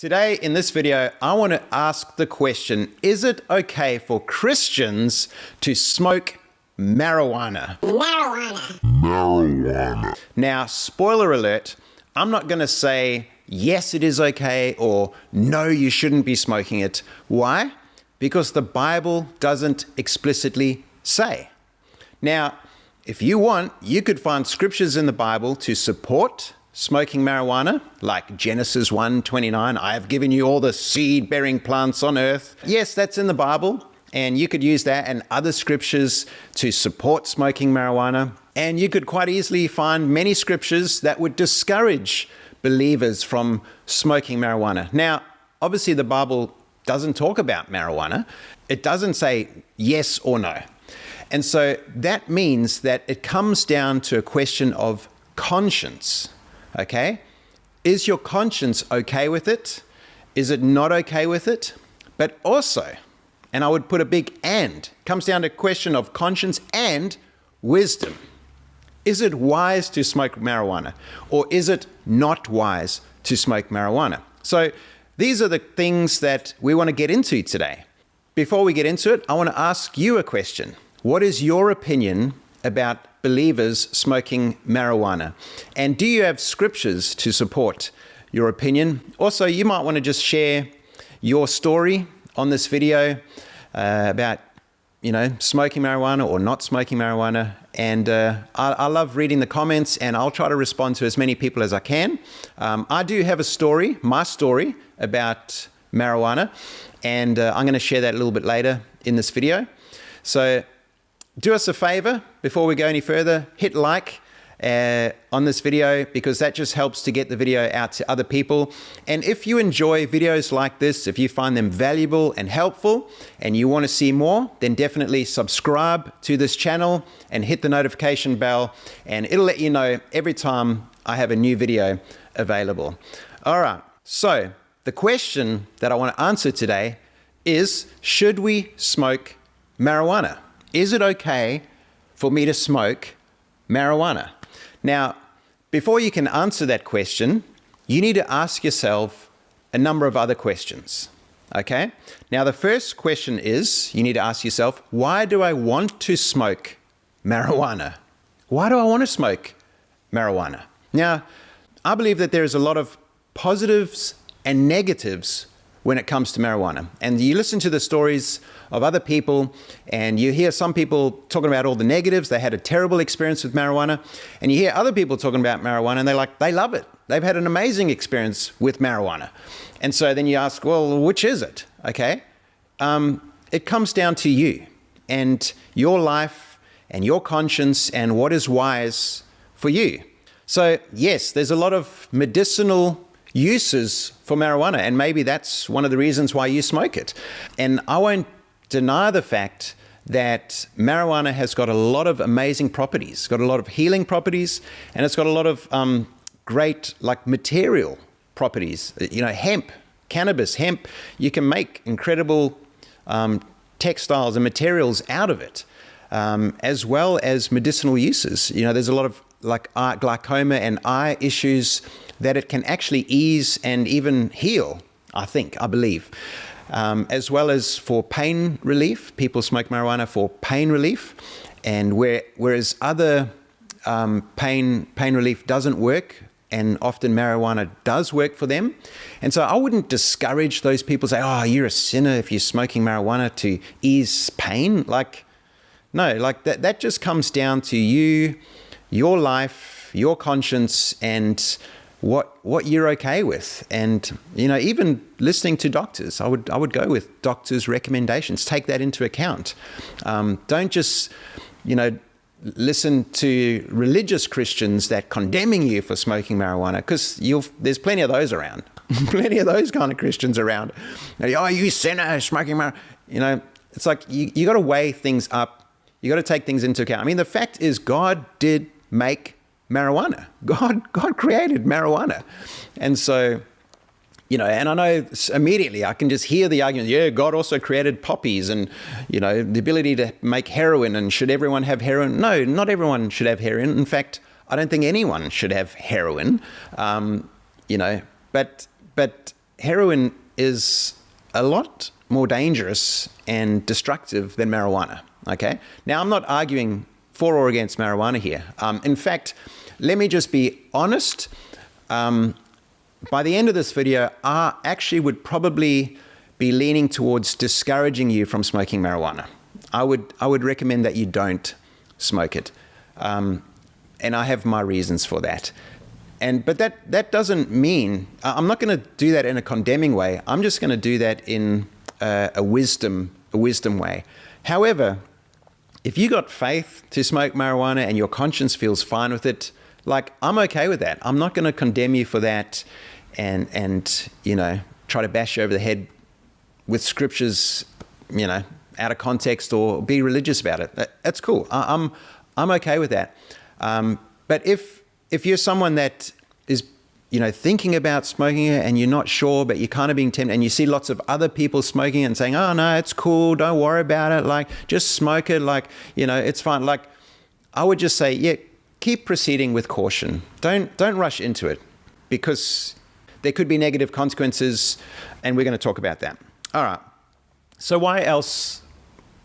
Today in this video, I want to ask the question, is it okay for Christians to smoke marijuana? Now, spoiler alert, I'm not going to say yes, it is okay or no, you shouldn't be smoking it. Why? Because the Bible doesn't explicitly say. Now, if you want, you could find scriptures in the Bible to support smoking marijuana, like Genesis 1:29, I have given you all the seed-bearing plants on earth. Yes, that's in the Bible, and you could use that and other scriptures to support smoking marijuana. And you could quite easily find many scriptures that would discourage believers from smoking marijuana. Now, obviously the Bible doesn't talk about marijuana. It doesn't say yes or no. And so that means that it comes down to a question of conscience. Okay? Is your conscience okay with it? Is it not okay with it? But also, and I would put a big and, comes down to a question of conscience and wisdom. Is it wise to smoke marijuana? Or is it not wise to smoke marijuana? So these are the things that we want to get into today. Before we get into it, I want to ask you a question. What is your opinion about believers smoking marijuana? And do you have scriptures to support your opinion? Also, you might want to just share your story on this video about, smoking marijuana or not smoking marijuana. And I love reading the comments, and I'll try to respond to as many people as I can. I do have a story, my story about marijuana, and I'm going to share that a little bit later in this video. So do us a favor before we go any further, hit like on this video, because that just helps to get the video out to other people. And if you enjoy videos like this, if you find them valuable and helpful and you want to see more, then definitely subscribe to this channel and hit the notification bell, and it'll let you know every time I have a new video available. All right, so the question that I want to answer today is, should we smoke marijuana? Is it okay for me to smoke marijuana? Now, before you can answer that question, you need to ask yourself a number of other questions, okay? Now, the first question is, you need to ask yourself, why do I want to smoke marijuana? Why do I want to smoke marijuana? Now, I believe that there is a lot of positives and negatives when it comes to marijuana. And you listen to the stories of other people, and you hear some people talking about all the negatives. They had a terrible experience with marijuana. And you hear other people talking about marijuana, and they love it. They've had an amazing experience with marijuana. And so then you ask, well, which is it? Okay. It comes down to you and your life and your conscience and what is wise for you. So yes, there's a lot of medicinal uses for marijuana, and maybe that's one of the reasons why you smoke it. And I won't deny the fact that marijuana has got a lot of amazing properties. It's got a lot of healing properties, and it's got a lot of great material properties. Hemp, cannabis, hemp, you can make incredible textiles and materials out of it, as well as medicinal uses. There's a lot of glaucoma and eye issues that it can actually ease and even heal, I believe. As well as for pain relief. People smoke marijuana for pain relief. And whereas other pain relief doesn't work, and often marijuana does work for them. And so I wouldn't discourage those people, say, oh, you're a sinner if you're smoking marijuana to ease pain. No, that just comes down to you, your life, your conscience, and what you're okay with. And even listening to doctors, I would go with doctors' recommendations. Take that into account. Don't just listen to religious Christians that condemning you for smoking marijuana, because there's plenty of those around. Plenty of those kind of Christians around. Oh, you sinner smoking marijuana. It's like you got to weigh things up. You got to take things into account. I mean, the fact is, God did make marijuana. God created marijuana. And so, and I know immediately I can just hear the argument, yeah, God also created poppies and, the ability to make heroin, and should everyone have heroin? No, not everyone should have heroin. In fact, I don't think anyone should have heroin, but heroin is a lot more dangerous and destructive than marijuana, okay? Now, I'm not arguing for or against marijuana here. In fact, let me just be honest. By the end of this video, I actually would probably be leaning towards discouraging you from smoking marijuana. I would recommend that you don't smoke it. And I have my reasons for that. But that doesn't mean, I'm not going to do that in a condemning way. I'm just going to do that in a wisdom way. However, if you got faith to smoke marijuana and your conscience feels fine with it, like, I'm okay with that. I'm not going to condemn you for that and try to bash you over the head with scriptures, out of context, or be religious about it. That's cool. I'm okay with that. But if you're someone that is, thinking about smoking it and you're not sure, but you're kind of being tempted, and you see lots of other people smoking it and saying, oh no, it's cool, don't worry about it, like, just smoke it, like, it's fine. Like, I would just say, yeah, keep proceeding with caution. Don't rush into it, because there could be negative consequences, and we're going to talk about that. All right. So why else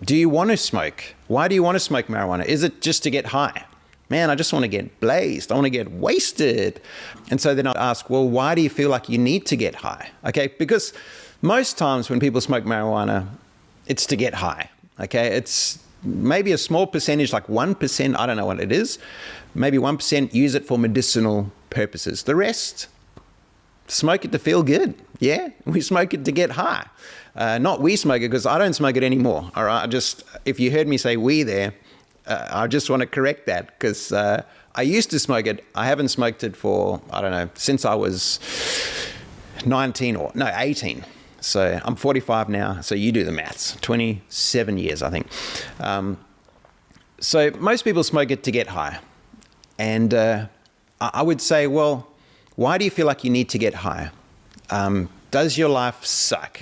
do you want to smoke? Why do you want to smoke marijuana? Is it just to get high? Man, I just want to get blazed. I want to get wasted. And so then I ask, well, why do you feel like you need to get high? Okay, because most times when people smoke marijuana, it's to get high. Okay, it's maybe a small percentage, like 1%, I don't know what it is. Maybe 1% use it for medicinal purposes. The rest, smoke it to feel good. Yeah, we smoke it to get high. Not we smoke it, because I don't smoke it anymore. All right, if you heard me say we there, I just want to correct that, because I used to smoke it. I haven't smoked it for, I don't know, since I was 18. So I'm 45 now, so you do the maths. 27 years, I think. So most people smoke it to get high. And I would say, well, why do you feel like you need to get high? Does your life suck?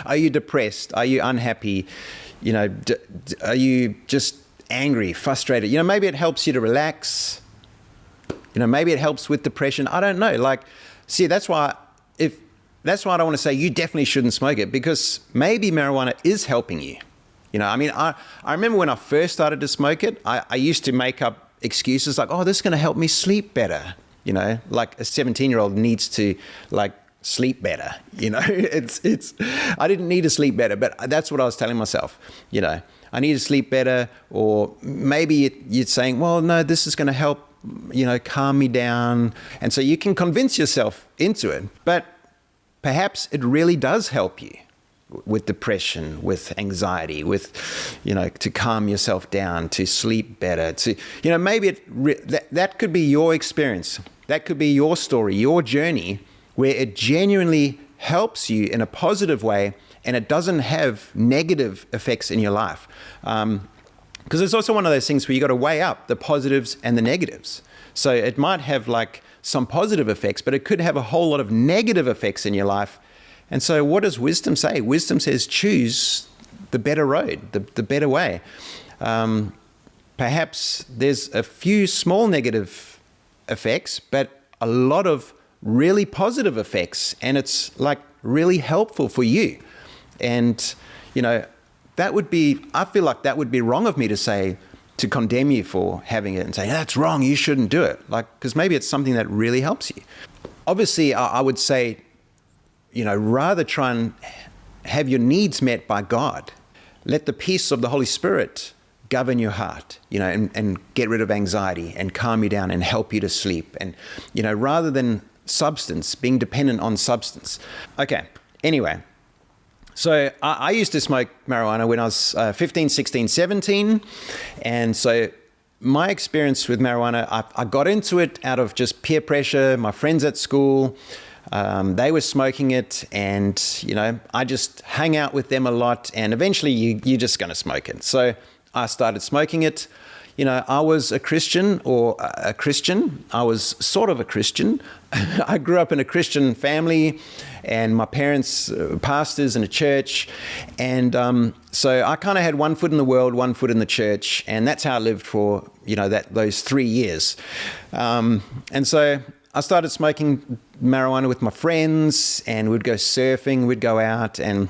Are you depressed? Are you unhappy? Are you just angry, frustrated? Maybe it helps you to relax. Maybe it helps with depression. I don't know. Like, see, that's why I don't want to say you definitely shouldn't smoke it, because maybe marijuana is helping you. I remember when I first started to smoke it, I used to make up excuses like, oh, this is going to help me sleep better. Like a 17-year-old needs to, like, sleep better. I didn't need to sleep better, but that's what I was telling myself. I need to sleep better. Or maybe you're saying, well, no, this is going to help, calm me down. And so you can convince yourself into it, but perhaps it really does help you with depression, with anxiety, with, to calm yourself down, to sleep better, to, maybe that could be your experience. That could be your story, your journey, where it genuinely helps you in a positive way, and it doesn't have negative effects in your life. Because it's also one of those things where you got to weigh up the positives and the negatives. So it might have like some positive effects, but it could have a whole lot of negative effects in your life. And so what does wisdom say? Wisdom says choose the better road, the better way. Perhaps there's a few small negative effects, but a lot of really positive effects, and it's like really helpful for you. And I feel like that would be wrong of me to condemn you for having it and say, that's wrong, you shouldn't do it. Like, because maybe it's something that really helps you. Obviously, I would say, rather try and have your needs met by God. Let the peace of the Holy Spirit govern your heart, and get rid of anxiety and calm you down and help you to sleep. And, rather than being dependent on substance. Okay, anyway. So I used to smoke marijuana when I was 15, 16, 17. And so my experience with marijuana, I got into it out of just peer pressure. My friends at school, they were smoking it, and, I just hang out with them a lot, and eventually you're just going to smoke it. So I started smoking it. I was a Christian, I was sort of a Christian. I grew up in a Christian family, and my parents pastors in a church. And so I kind of had one foot in the world, one foot in the church. And that's how I lived for, those 3 years. And so I started smoking marijuana with my friends, and we'd go surfing, we'd go out, and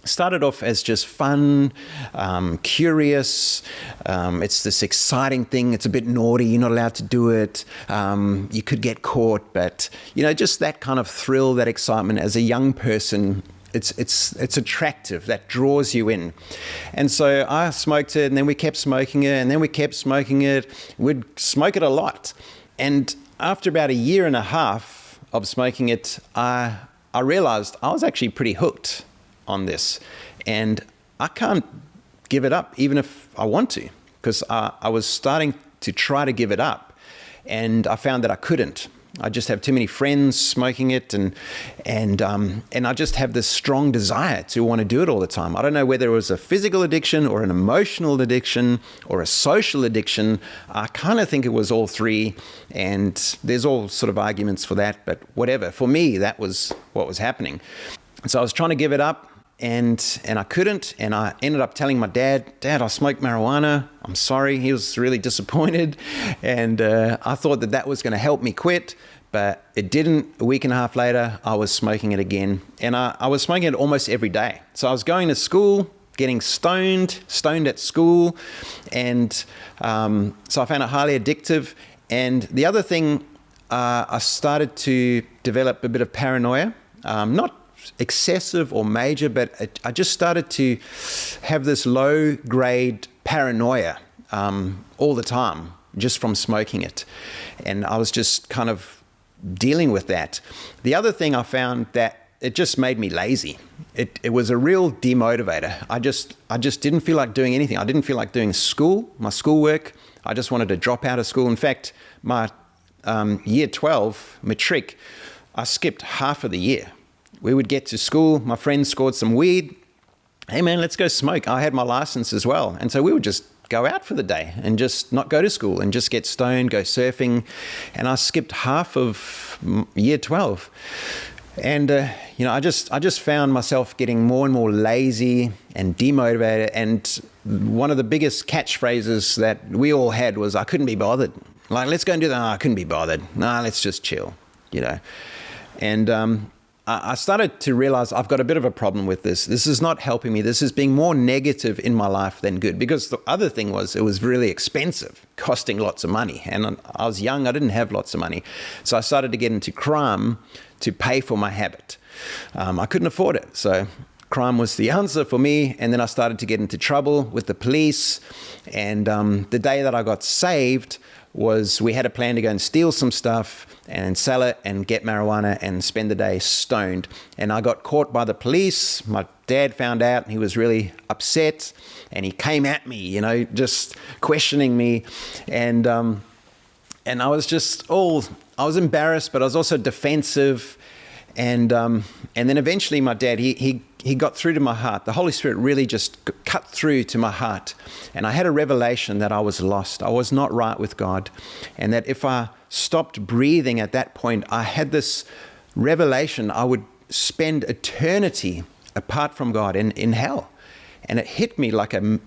started off as just fun, curious. It's this exciting thing. It's a bit naughty. You're not allowed to do it. You could get caught, but just that kind of thrill, that excitement as a young person. It's attractive. That draws you in. And so I smoked it, and then we kept smoking it, and then we kept smoking it. We'd smoke it a lot, and after about a year and a half of smoking it, I realized I was actually pretty hooked on this, and I can't give it up even if I want to, because I was starting to try to give it up, and I found that I couldn't. I just have too many friends smoking it, and I just have this strong desire to want to do it all the time. I don't know whether it was a physical addiction or an emotional addiction or a social addiction. I kind of think it was all three, and there's all sort of arguments for that, but whatever. For me, that was what was happening. So I was trying to give it up, and I couldn't, and I ended up telling my dad, I smoked marijuana. I'm sorry. He was really disappointed, and I thought that was going to help me quit, but it didn't. A week and a half later, I was smoking it again, and I was smoking it almost every day. So I was going to school, getting stoned at school, and so I found it highly addictive. And the other thing, I started to develop a bit of paranoia, not excessive or major, but I just started to have this low-grade paranoia all the time just from smoking it. And I was just kind of dealing with that. The other thing I found that it just made me lazy. It was a real demotivator. I just didn't feel like doing anything. I didn't feel like doing my schoolwork. I just wanted to drop out of school. In fact, my year 12 matric, I skipped half of the year. We would get to school, my friends scored some weed. Hey man, let's go smoke. I had my license as well. And so we would just go out for the day and just not go to school and just get stoned, go surfing. And I skipped half of year 12. And, I just found myself getting more and more lazy and demotivated. And one of the biggest catchphrases that we all had was, I couldn't be bothered. Like, let's go and do that. No, I couldn't be bothered. No, let's just chill, And, I started to realize I've got a bit of a problem with this. This is not helping me. This is being more negative in my life than good. Because the other thing was, it was really expensive, costing lots of money. And I was young, I didn't have lots of money. So I started to get into crime to pay for my habit. I couldn't afford it. So crime was the answer for me. And then I started to get into trouble with the police. And the day that I got saved was we had a plan to go and steal some stuff and sell it and get marijuana and spend the day stoned. And I got caught by the police. My dad found out and he was really upset, and he came at me, just questioning me. And I was I was embarrassed, but I was also defensive. And then eventually my dad, he got through to my heart. The Holy Spirit really just cut through to my heart. And I had a revelation that I was lost. I was not right with God. And that if I stopped breathing at that point, I had this revelation I would spend eternity apart from God in hell. And it hit me like a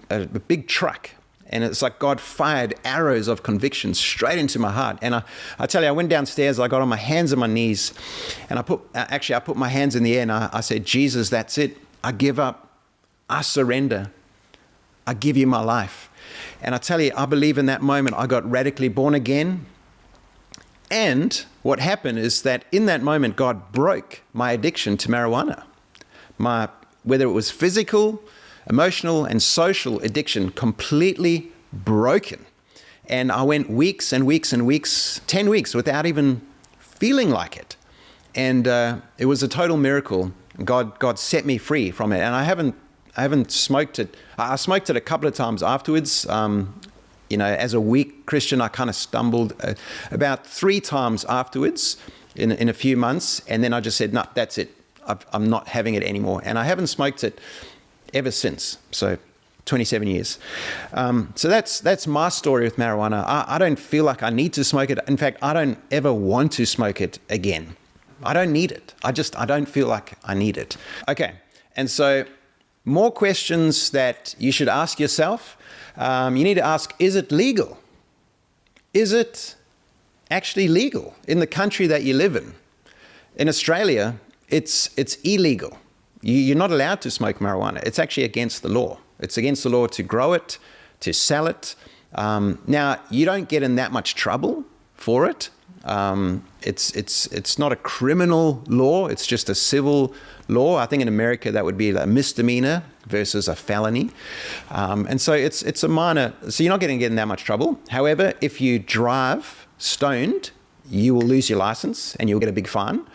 big truck. And it's like God fired arrows of conviction straight into my heart. And I tell you, I went downstairs, I got on my hands and my knees, and I put my hands in the air, and I said, Jesus, that's it. I give up. I surrender. I give you my life. And I tell you, I believe in that moment I got radically born again. And what happened is that in that moment, God broke my addiction to marijuana. Whether it was physical, emotional and social addiction, completely broken. And I went weeks and weeks and weeks, 10 weeks, without even feeling like it. And it was a total miracle. God set me free from it. And I haven't smoked it. I smoked it a couple of times afterwards. As a weak Christian, I kind of stumbled about 3 times afterwards in a few months. And then I just said, no, that's it. I'm not having it anymore. And I haven't smoked it ever since. So 27 years. So that's my story with marijuana. I don't feel like I need to smoke it. In fact, I don't ever want to smoke it again. I don't need it. I don't feel like I need it. Okay. And so more questions that you should ask yourself. You need to ask, is it legal? Is it actually legal in the country that you live in. In Australia, it's illegal. You're not allowed to smoke marijuana. It's actually against the law. It's against the law to grow it, to sell it. Now, you don't get in that much trouble for it. It's not a criminal law. It's just a civil law. I think in America that would be a misdemeanor versus a felony. And so it's a minor, so you're not going to get in that much trouble. However, if you drive stoned, you will lose your license and you'll get a big fine.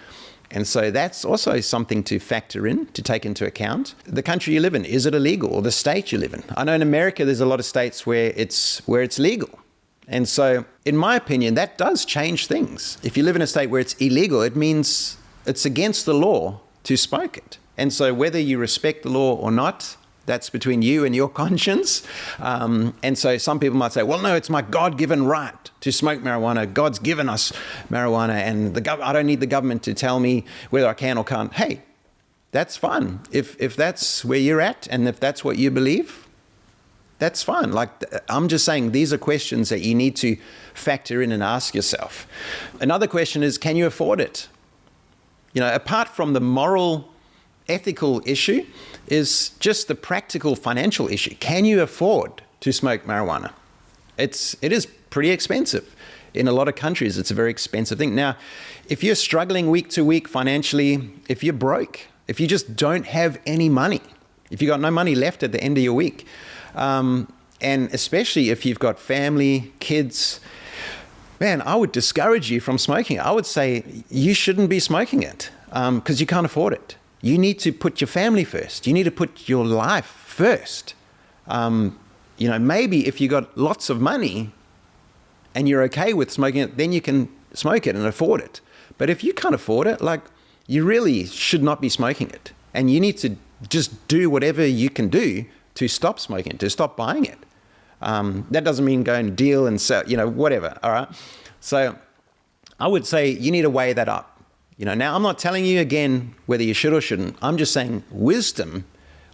And so that's also something to factor in, to take into account. The country you live in, is it illegal? Or the state you live in? I know in America there's a lot of states where it's legal. And so, in my opinion, that does change things. If you live in a state where it's illegal, it means it's against the law to smoke it. And so whether you respect the law or not, that's between you and your conscience. And so some people might say, well, no, it's my God-given right to smoke marijuana. God's given us marijuana, and I don't need the government to tell me whether I can or can't. Hey, that's fine. If that's where you're at and if that's what you believe, that's fine. Like, I'm just saying these are questions that you need to factor in and ask yourself. Another question is, can you afford it? You know, apart from the moral, ethical issue, is just the practical financial issue. Can you afford to smoke marijuana? It is pretty expensive. In a lot of countries, it's a very expensive thing. Now, if you're struggling week to week financially, if you're broke, if you just don't have any money, if you've got no money left at the end of your week, and especially if you've got family, kids, man, I would discourage you from smoking. I would say you shouldn't be smoking it because you can't afford it. You need to put your family first. You need to put your life first. You know, maybe if you got lots of money and you're okay with smoking it, then you can smoke it and afford it. But if you can't afford it, like, you really should not be smoking it. And you need to just do whatever you can do to stop smoking it, to stop buying it. That doesn't mean go and deal and sell, you know, whatever, all right? So I would say you need to weigh that up. You know, now I'm not telling you again whether you should or shouldn't. I'm just saying wisdom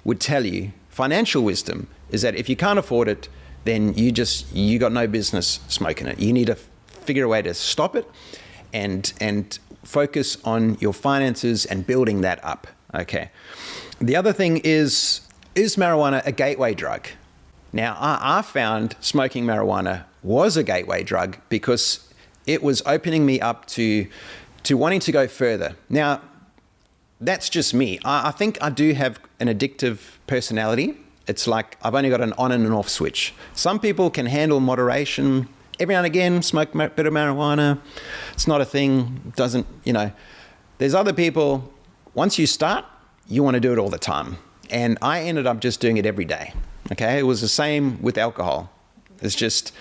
would tell you, financial wisdom, is that if you can't afford it, then you got no business smoking it. You need to figure a way to stop it and focus on your finances and building that up, okay? The other thing is marijuana a gateway drug? Now, I found smoking marijuana was a gateway drug because it was opening me up to wanting to go further. Now, that's just me. I think I do have an addictive personality. It's like I've only got an on and an off switch. Some people can handle moderation. Every now and again, smoke a bit of marijuana. It's not a thing. Doesn't, you know. There's other people, once you start, you want to do it all the time. And I ended up just doing it every day. Okay, it was the same with alcohol. It's just,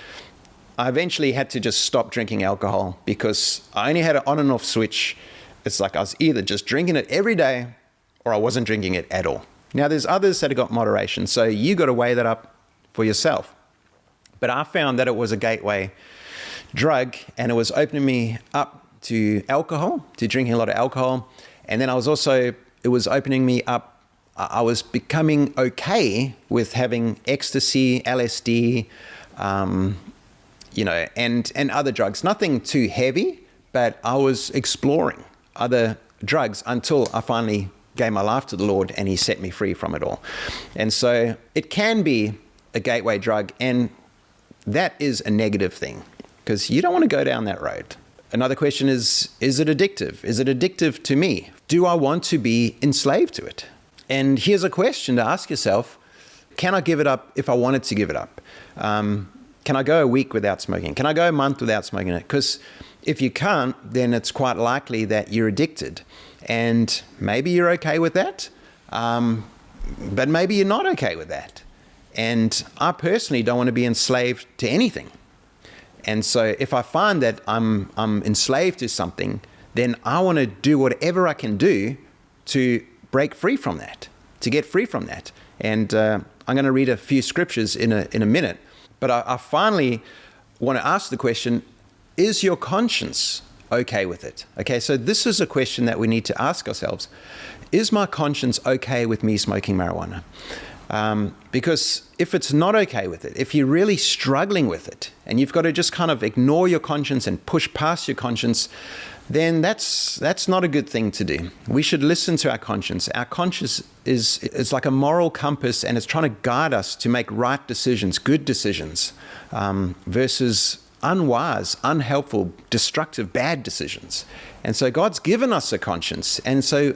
I eventually had to just stop drinking alcohol because I only had an on and off switch. It's like I was either just drinking it every day or I wasn't drinking it at all. Now, there's others that have got moderation, so you got to weigh that up for yourself. But I found that it was a gateway drug and it was opening me up to alcohol, to drinking a lot of alcohol. And then it was opening me up. I was becoming okay with having ecstasy, LSD, you know, and other drugs. Nothing too heavy, but I was exploring other drugs until I finally gave my life to the Lord and He set me free from it all. And so it can be a gateway drug, and that is a negative thing because you don't want to go down that road. Another question is it addictive? Is it addictive to me? Do I want to be enslaved to it? And here's a question to ask yourself. Can I give it up if I wanted to give it up? Can I go a week without smoking? Can I go a month without smoking it? Because if you can't, then it's quite likely that you're addicted. And maybe you're okay with that, but maybe you're not okay with that. And I personally don't want to be enslaved to anything. And so if I find that I'm enslaved to something, then I want to do whatever I can do to break free from that, to get free from that. And I'm going to read a few scriptures in a minute. But I finally want to ask the question, is your conscience okay with it? Okay, so this is a question that we need to ask ourselves. Is my conscience okay with me smoking marijuana? Because if it's not okay with it, if you're really struggling with it, and you've got to just kind of ignore your conscience and push past your conscience, then that's not a good thing to do. We should listen to our conscience. Our conscience is like a moral compass, and it's trying to guide us to make right decisions, good decisions, versus unwise, unhelpful, destructive, bad decisions. And so God's given us a conscience, and so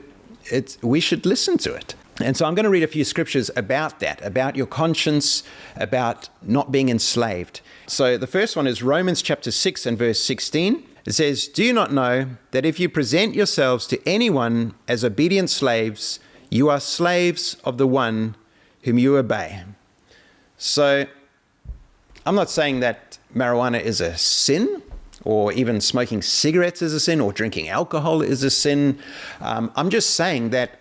we should listen to it. And so I'm going to read a few scriptures about that, about your conscience, about not being enslaved. So the first one is Romans chapter 6 and verse 16. It says, "Do you not know that if you present yourselves to anyone as obedient slaves, you are slaves of the one whom you obey?" So I'm not saying that marijuana is a sin, or even smoking cigarettes is a sin, or drinking alcohol is a sin. I'm just saying that,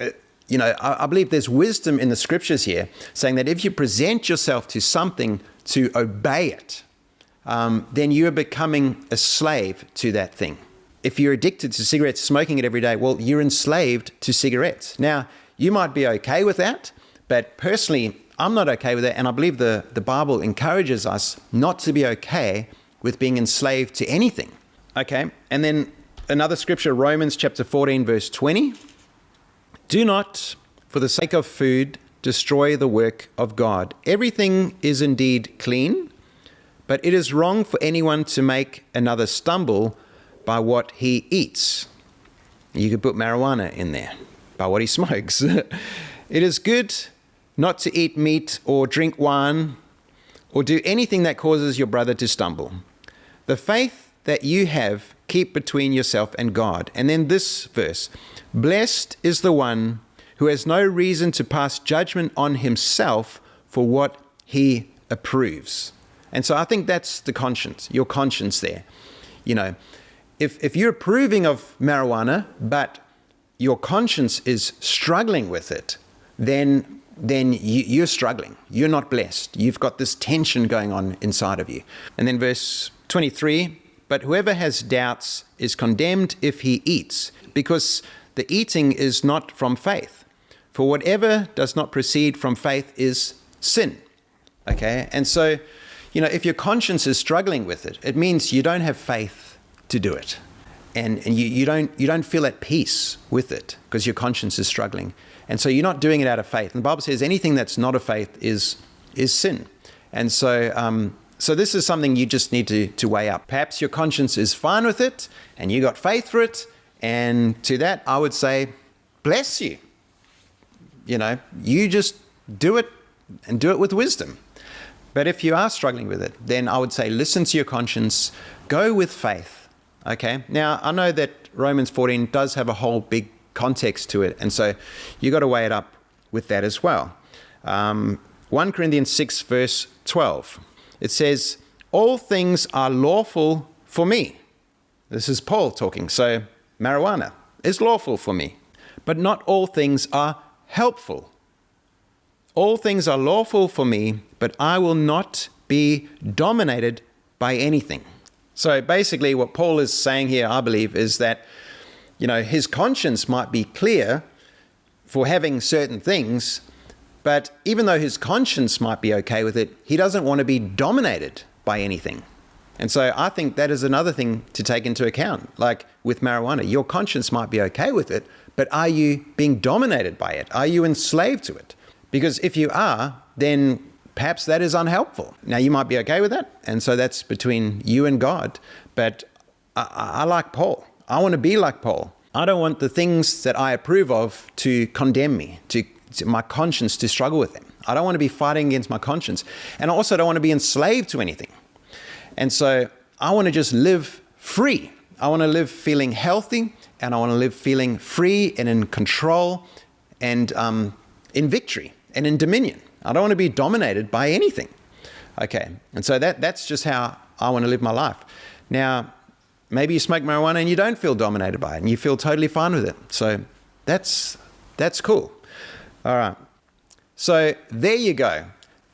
I believe there's wisdom in the scriptures here, saying that if you present yourself to something to obey it, then you are becoming a slave to that thing. If you're addicted to cigarettes, smoking it every day, well, you're enslaved to cigarettes. Now, you might be okay with that, but personally, I'm not okay with it, and I believe the Bible encourages us not to be okay with being enslaved to anything. Okay, and then another scripture, Romans chapter 14, verse 20. "Do not, for the sake of food, destroy the work of God. Everything is indeed clean, but it is wrong for anyone to make another stumble by what he eats." You could put marijuana in there, by what he smokes. "It is good not to eat meat or drink wine or do anything that causes your brother to stumble. The faith that you have, keep between yourself and God." And then this verse, "Blessed is the one who has no reason to pass judgment on himself for what he approves." And so I think that's the conscience, your conscience there. If you're approving of marijuana, but your conscience is struggling with it, then you're struggling. You're not blessed. You've got this tension going on inside of you. And then verse 23, "But whoever has doubts is condemned if he eats, because the eating is not from faith. For whatever does not proceed from faith is sin." Okay? And so, if your conscience is struggling with it, it means you don't have faith to do it. And you don't feel at peace with it because your conscience is struggling. And so you're not doing it out of faith. And the Bible says anything that's not of faith is sin. And so so this is something you just need to weigh up. Perhaps your conscience is fine with it and you got faith for it. And to that, I would say, bless you. You just do it, and do it with wisdom. But if you are struggling with it, then I would say listen to your conscience, go with faith. Okay? Now, I know that Romans 14 does have a whole big context to it, and so you got to weigh it up with that as well. 1 Corinthians 6 verse 12, it says, "All things are lawful for me." This is Paul talking. So marijuana is lawful for me, but not all things are helpful. "All things are lawful for me, but I will not be dominated by anything." So basically what Paul is saying here, I believe, is that, his conscience might be clear for having certain things, but even though his conscience might be okay with it, he doesn't want to be dominated by anything. And so I think that is another thing to take into account. Like with marijuana, your conscience might be okay with it, but are you being dominated by it? Are you enslaved to it? Because if you are, then perhaps that is unhelpful. Now, you might be okay with that, and so that's between you and God. But I like Paul. I want to be like Paul. I don't want the things that I approve of to condemn me, to my conscience to struggle with them. I don't want to be fighting against my conscience. And I also don't want to be enslaved to anything. And so I want to just live free. I want to live feeling healthy, and I want to live feeling free and in control and in victory and in dominion. I don't want to be dominated by anything. Okay, and so that's just how I want to live my life. Now, maybe you smoke marijuana and you don't feel dominated by it and you feel totally fine with it. So that's cool. All right. So there you go.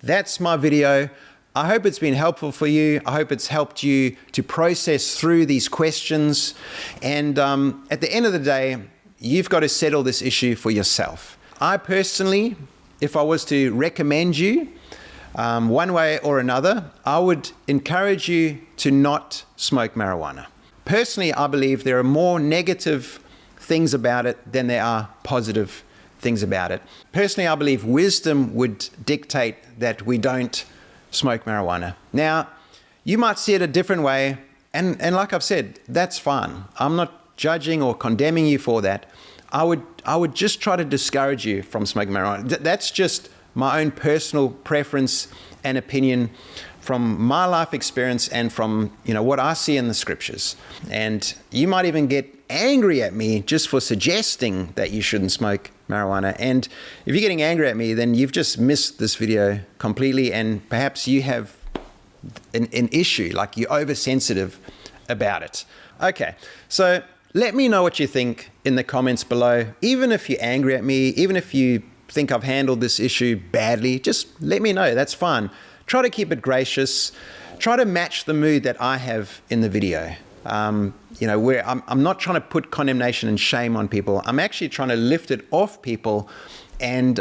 That's my video. I hope it's been helpful for you. I hope it's helped you to process through these questions. And at the end of the day, you've got to settle this issue for yourself. I personally if I was to recommend you one way or another, I would encourage you to not smoke marijuana. Personally, I believe there are more negative things about it than there are positive things about it. Personally, I believe wisdom would dictate that we don't smoke marijuana. Now, you might see it a different way, and like I've said, that's fine. I'm not judging or condemning you for that. I would just try to discourage you from smoking marijuana. That's just my own personal preference and opinion from my life experience and from what I see in the scriptures. And you might even get angry at me just for suggesting that you shouldn't smoke marijuana. And if you're getting angry at me, then you've just missed this video completely, and perhaps you have an issue, like you're oversensitive about it. Okay, so let me know what you think in the comments below. Even if you're angry at me, even if you think I've handled this issue badly, just let me know. That's fine. Try to keep it gracious. Try to match the mood that I have in the video. Where I'm not trying to put condemnation and shame on people. I'm actually trying to lift it off people, and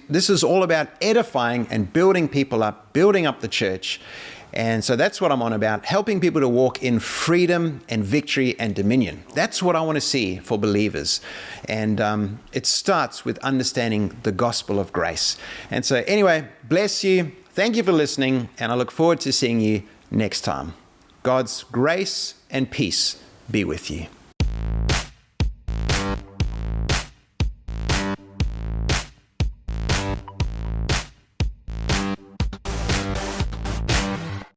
this is all about edifying and building people up, building up the church. And so that's what I'm on about, helping people to walk in freedom and victory and dominion. That's what I want to see for believers. And it starts with understanding the gospel of grace. And so anyway, bless you. Thank you for listening. And I look forward to seeing you next time. God's grace and peace be with you.